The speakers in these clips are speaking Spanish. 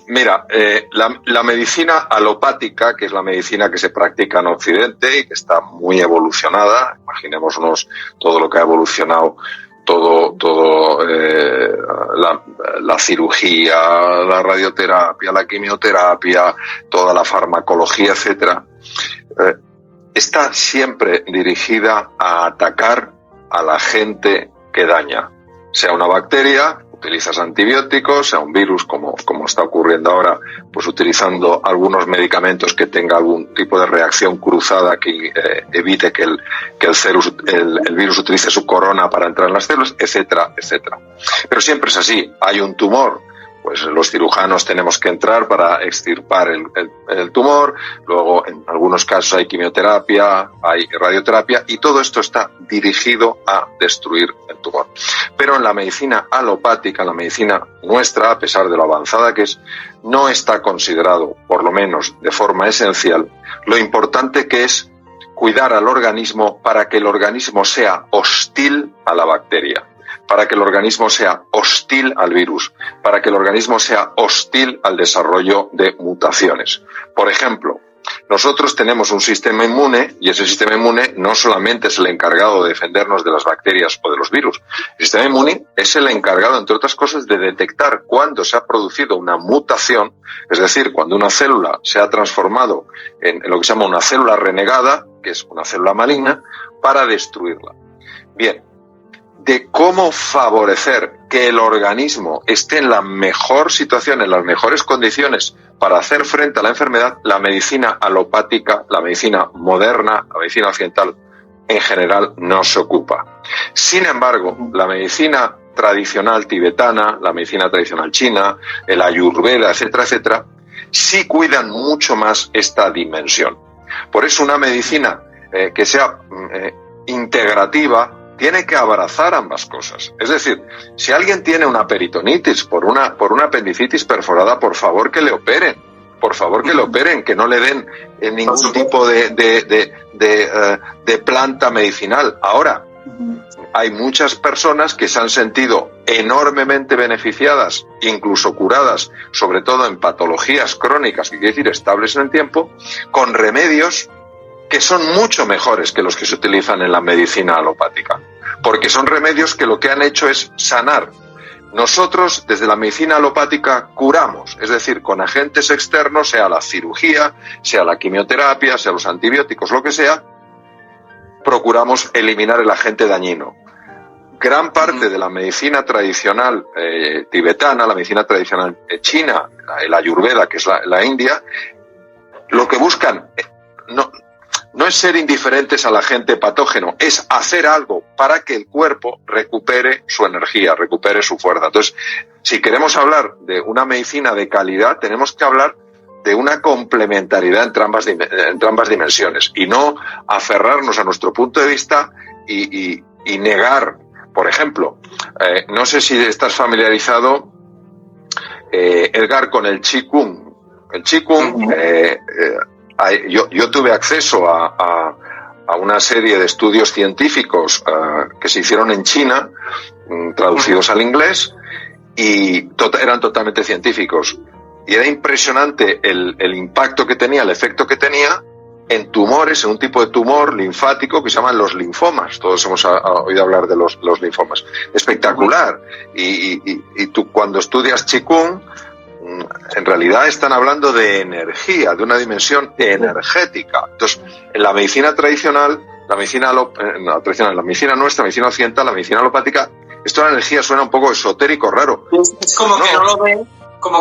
Mira, la medicina alopática, que es la medicina que se practica en Occidente y que está muy evolucionada, imaginémonos todo lo que ha evolucionado, la cirugía, la radioterapia, la quimioterapia, toda la farmacología, etcétera, está siempre dirigida a atacar a la gente que daña, sea una bacteria, utilizas antibióticos, sea un virus, como está ocurriendo ahora, pues utilizando algunos medicamentos que tenga algún tipo de reacción cruzada que evite que el virus utilice su corona para entrar en las células, etcétera, etcétera. Pero siempre es así. Hay un tumor, pues los cirujanos tenemos que entrar para extirpar el tumor, luego en algunos casos hay quimioterapia, hay radioterapia, y todo esto está dirigido a destruir el tumor. Pero en la medicina alopática, en la medicina nuestra, a pesar de lo avanzada que es, no está considerado, por lo menos de forma esencial, lo importante que es cuidar al organismo para que el organismo sea hostil a la bacteria, para que el organismo sea hostil al virus, para que el organismo sea hostil al desarrollo de mutaciones. Por ejemplo, nosotros tenemos un sistema inmune y ese sistema inmune no solamente es el encargado de defendernos de las bacterias o de los virus. El sistema inmune es el encargado, entre otras cosas, de detectar cuándo se ha producido una mutación, es decir, cuando una célula se ha transformado en lo que se llama una célula renegada, que es una célula maligna, para destruirla. Bien, de cómo favorecer que el organismo esté en la mejor situación, en las mejores condiciones para hacer frente a la enfermedad, la medicina alopática, la medicina moderna, la medicina occidental en general no se ocupa. Sin embargo, la medicina tradicional tibetana, la medicina tradicional china, el ayurveda, etcétera, etcétera, sí cuidan mucho más esta dimensión. Por eso una medicina que sea integrativa tiene que abrazar ambas cosas. Es decir, si alguien tiene una peritonitis por una apendicitis perforada, por favor que le operen. Por favor que le operen, que no le den ningún tipo de planta medicinal. Ahora, hay muchas personas que se han sentido enormemente beneficiadas, incluso curadas, sobre todo en patologías crónicas, que quiere decir estables en el tiempo, con remedios que son mucho mejores que los que se utilizan en la medicina alopática, porque son remedios que lo que han hecho es sanar. Nosotros, desde la medicina alopática, curamos, es decir, con agentes externos, sea la cirugía, sea la quimioterapia, sea los antibióticos, lo que sea, procuramos eliminar el agente dañino. Gran parte de la medicina tradicional tibetana, la medicina tradicional china, el ayurveda, que es la India, lo que buscan no es ser indiferentes al agente patógeno, es hacer algo para que el cuerpo recupere su energía, recupere su fuerza. Entonces, si queremos hablar de una medicina de calidad, tenemos que hablar de una complementariedad entre ambas dimensiones y no aferrarnos a nuestro punto de vista y negar. Por ejemplo, no sé si estás familiarizado, Edgar, con el Qigong. El Qigong, yo tuve acceso a una serie de estudios científicos que se hicieron en China, traducidos al inglés, y eran totalmente científicos. Y era impresionante el impacto que tenía, el efecto que tenía en tumores, en un tipo de tumor linfático que se llaman los linfomas. Todos hemos oído hablar de los linfomas. Espectacular. Y tú, cuando estudias Qigong, en realidad están hablando de energía, de una dimensión energética. Entonces, en la medicina tradicional, la medicina nuestra, la medicina occidental, la medicina alopática, esto de la energía suena un poco esotérico, raro. Es como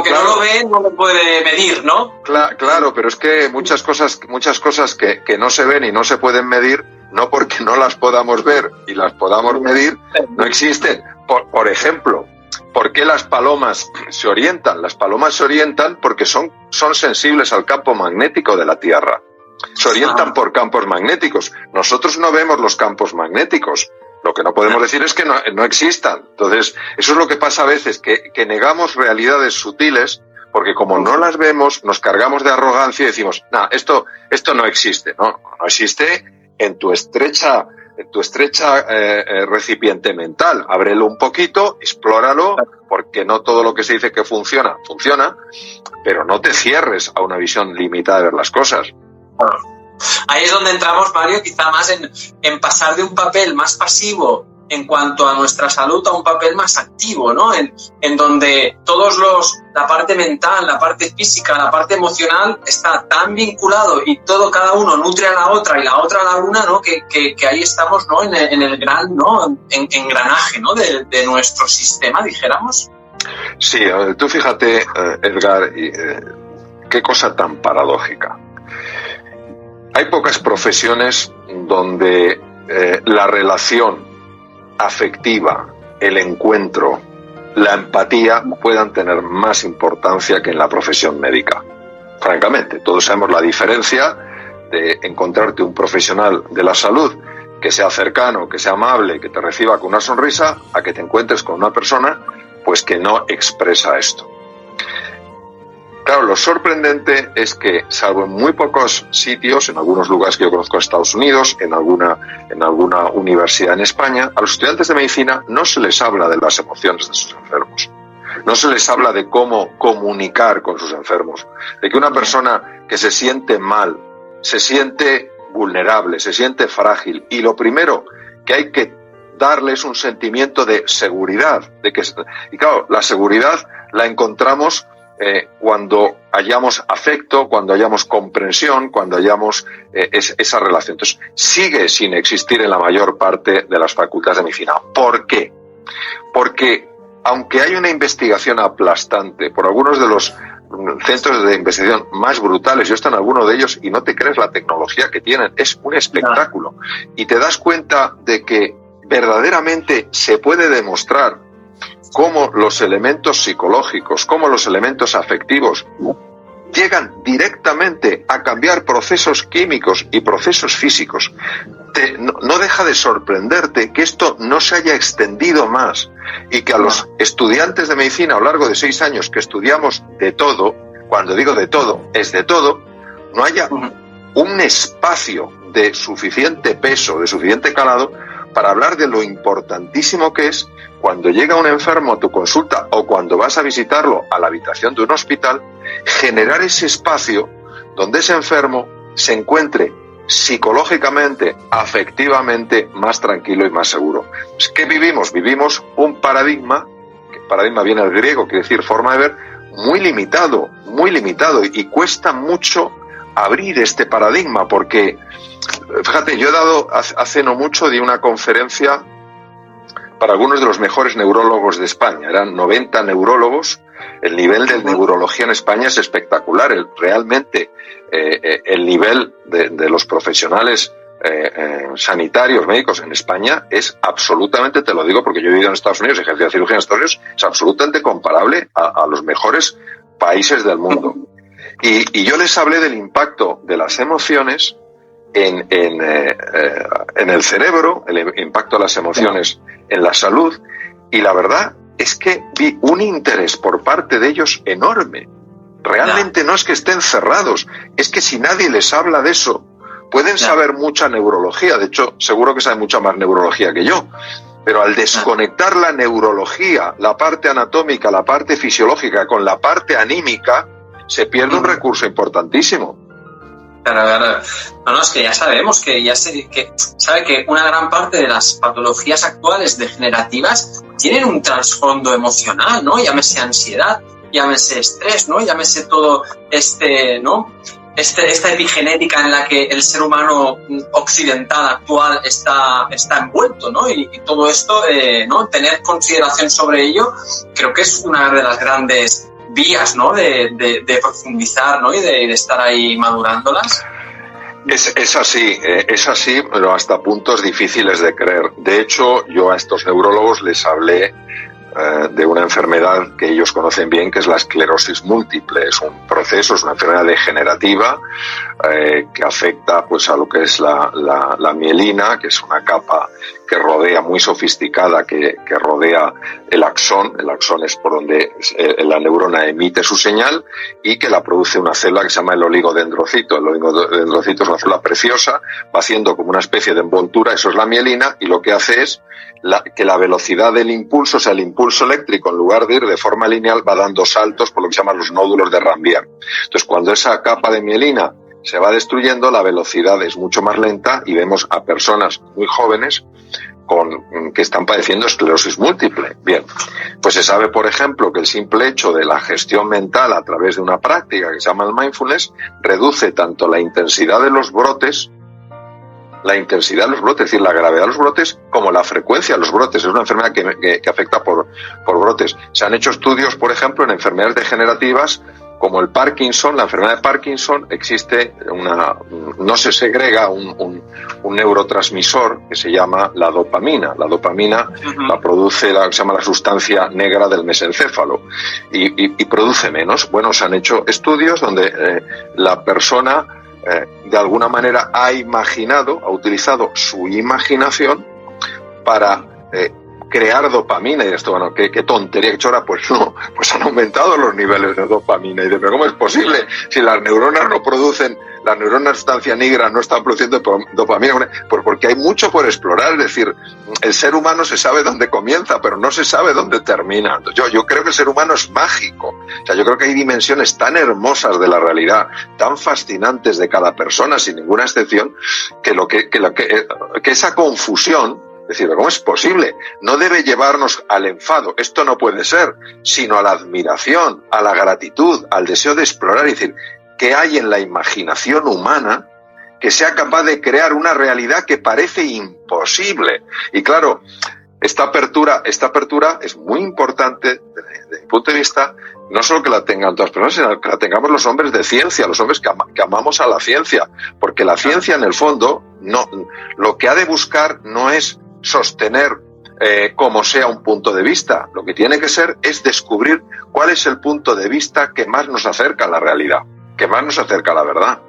que no lo ven, no lo puede medir, ¿no? Claro, pero es que muchas cosas que no se ven y no se pueden medir, no porque no las podamos ver y las podamos medir, no existen. Por ejemplo, ¿por qué las palomas se orientan? Las palomas se orientan porque son sensibles al campo magnético de la Tierra. Se orientan por campos magnéticos. Nosotros no vemos los campos magnéticos. Lo que no podemos decir es que no existan. Entonces, eso es lo que pasa a veces, que negamos realidades sutiles porque como no las vemos, nos cargamos de arrogancia y decimos, esto no existe. No existe en tu estrecha tu estrecha recipiente mental. Ábrelo un poquito, explóralo, porque no todo lo que se dice que funciona, pero no te cierres a una visión limitada de ver las cosas. Ahí es donde entramos, Mario, quizá más en pasar de un papel más pasivo en cuanto a nuestra salud a un papel más activo, ¿no? En donde la parte mental, la parte física, la parte emocional está tan vinculado y cada uno nutre a la otra y la otra a la una, ¿no? Que ahí estamos, ¿no? En el gran, ¿no? Engranaje, ¿no? De nuestro sistema, dijéramos. Sí, tú fíjate, Edgar, qué cosa tan paradójica. Hay pocas profesiones donde la relación afectiva, el encuentro, la empatía puedan tener más importancia que en la profesión médica. Francamente, todos sabemos la diferencia de encontrarte un profesional de la salud que sea cercano, que sea amable, que te reciba con una sonrisa, a que te encuentres con una persona pues que no expresa esto. Claro, lo sorprendente es que, salvo en muy pocos sitios, en algunos lugares que yo conozco en Estados Unidos, en alguna universidad en España, a los estudiantes de medicina no se les habla de las emociones de sus enfermos. No se les habla de cómo comunicar con sus enfermos, de que una persona que se siente mal, se siente vulnerable, se siente frágil, y lo primero que hay que darles un sentimiento de seguridad. Y claro, la seguridad la encontramos cuando hayamos afecto, cuando hayamos comprensión, cuando hayamos esa relación. Entonces, sigue sin existir en la mayor parte de las facultades de medicina. ¿Por qué? Porque, aunque hay una investigación aplastante por algunos de los centros de investigación más brutales, yo he estado en alguno de ellos y no te crees la tecnología que tienen, es un espectáculo. Y te das cuenta de que verdaderamente se puede demostrar cómo los elementos psicológicos, cómo los elementos afectivos llegan directamente a cambiar procesos químicos y procesos físicos. No deja de sorprenderte que esto no se haya extendido más y que a los estudiantes de medicina a lo largo de 6 años que estudiamos de todo, cuando digo de todo, es de todo, no haya un espacio de suficiente peso, de suficiente calado para hablar de lo importantísimo que es cuando llega un enfermo a tu consulta o cuando vas a visitarlo a la habitación de un hospital, generar ese espacio donde ese enfermo se encuentre psicológicamente, afectivamente más tranquilo y más seguro. ¿Qué vivimos? Vivimos un paradigma, que paradigma viene del griego, quiere decir forma de ver, muy limitado, y cuesta mucho abrir este paradigma porque, fíjate, yo he dado hace no mucho di una conferencia para algunos de los mejores neurólogos de España. Eran 90 neurólogos. El nivel de neurología en España es espectacular. Realmente el nivel de los profesionales sanitarios, médicos en España es absolutamente, te lo digo porque yo he vivido en Estados Unidos, ejercido cirugía en Estados Unidos, es absolutamente comparable a los mejores países del mundo. Y yo les hablé del impacto de las emociones en el cerebro, el impacto de las emociones en la salud, y la verdad es que vi un interés por parte de ellos enorme. Realmente no es que estén cerrados, es que si nadie les habla de eso, pueden saber mucha neurología, de hecho seguro que saben mucha más neurología que yo, pero al desconectar la neurología, la parte anatómica, la parte fisiológica con la parte anímica, se pierde un recurso importantísimo. Claro. No, es que ya sabemos que sabe que una gran parte de las patologías actuales degenerativas tienen un trasfondo emocional, ¿no? Llámese ansiedad, llámese estrés, ¿no? Llámese todo esta epigenética en la que el ser humano occidental actual está envuelto, ¿no? Y todo esto, ¿no? Tener consideración sobre ello, creo que es una de las grandes vías, ¿no? De profundizar, ¿no? Y de estar ahí madurándolas. Es así, pero hasta puntos difíciles de creer. De hecho, yo a estos neurólogos les hablé de una enfermedad que ellos conocen bien, que es la esclerosis múltiple. Es un proceso, es una enfermedad degenerativa que afecta pues a lo que es la mielina, que es una capa que rodea, muy sofisticada, que rodea el axón. El axón es por donde la neurona emite su señal y que la produce una célula que se llama el oligodendrocito. El oligodendrocito es una célula preciosa, va haciendo como una especie de envoltura, eso es la mielina, y lo que hace es que la velocidad del impulso, o sea, el impulso eléctrico, en lugar de ir de forma lineal, va dando saltos por lo que se llaman los nódulos de Ranvier. Entonces, cuando esa capa de mielina se va destruyendo, la velocidad es mucho más lenta y vemos a personas muy jóvenes que están padeciendo esclerosis múltiple. Bien, pues se sabe, por ejemplo, que el simple hecho de la gestión mental a través de una práctica que se llama el mindfulness reduce tanto la intensidad de los brotes, es decir, la gravedad de los brotes, como la frecuencia de los brotes. Es una enfermedad que afecta por brotes. Se han hecho estudios, por ejemplo, en enfermedades degenerativas como el Parkinson. La enfermedad de Parkinson existe no se segrega un neurotransmisor que se llama la dopamina. La dopamina la produce se llama la sustancia negra del mesencéfalo y produce menos. Bueno, se han hecho estudios donde la persona de alguna manera ha utilizado su imaginación para crear dopamina. Y esto, bueno, qué tontería, qué chora. Pues no, pues han aumentado los niveles de dopamina. Y de, pero ¿cómo es posible? Si las neuronas no producen, las neuronas de sustancia negra no están produciendo dopamina, pues porque hay mucho por explorar. Es decir, el ser humano se sabe dónde comienza, pero no se sabe dónde termina. Yo creo que el ser humano es mágico. O sea, yo creo que hay dimensiones tan hermosas de la realidad, tan fascinantes de cada persona, sin ninguna excepción, que esa confusión, es decir, ¿cómo es posible? No debe llevarnos al enfado, esto no puede ser, sino a la admiración, a la gratitud, al deseo de explorar. Es decir, ¿qué hay en la imaginación humana que sea capaz de crear una realidad que parece imposible? Y claro, esta apertura es muy importante desde mi punto de vista, no solo que la tengan todas las personas, sino que la tengamos los hombres de ciencia, los hombres que amamos a la ciencia, porque la ciencia en el fondo lo que ha de buscar no es sostener como sea un punto de vista. Lo que tiene que ser es descubrir cuál es el punto de vista que más nos acerca a la realidad, que más nos acerca a la verdad.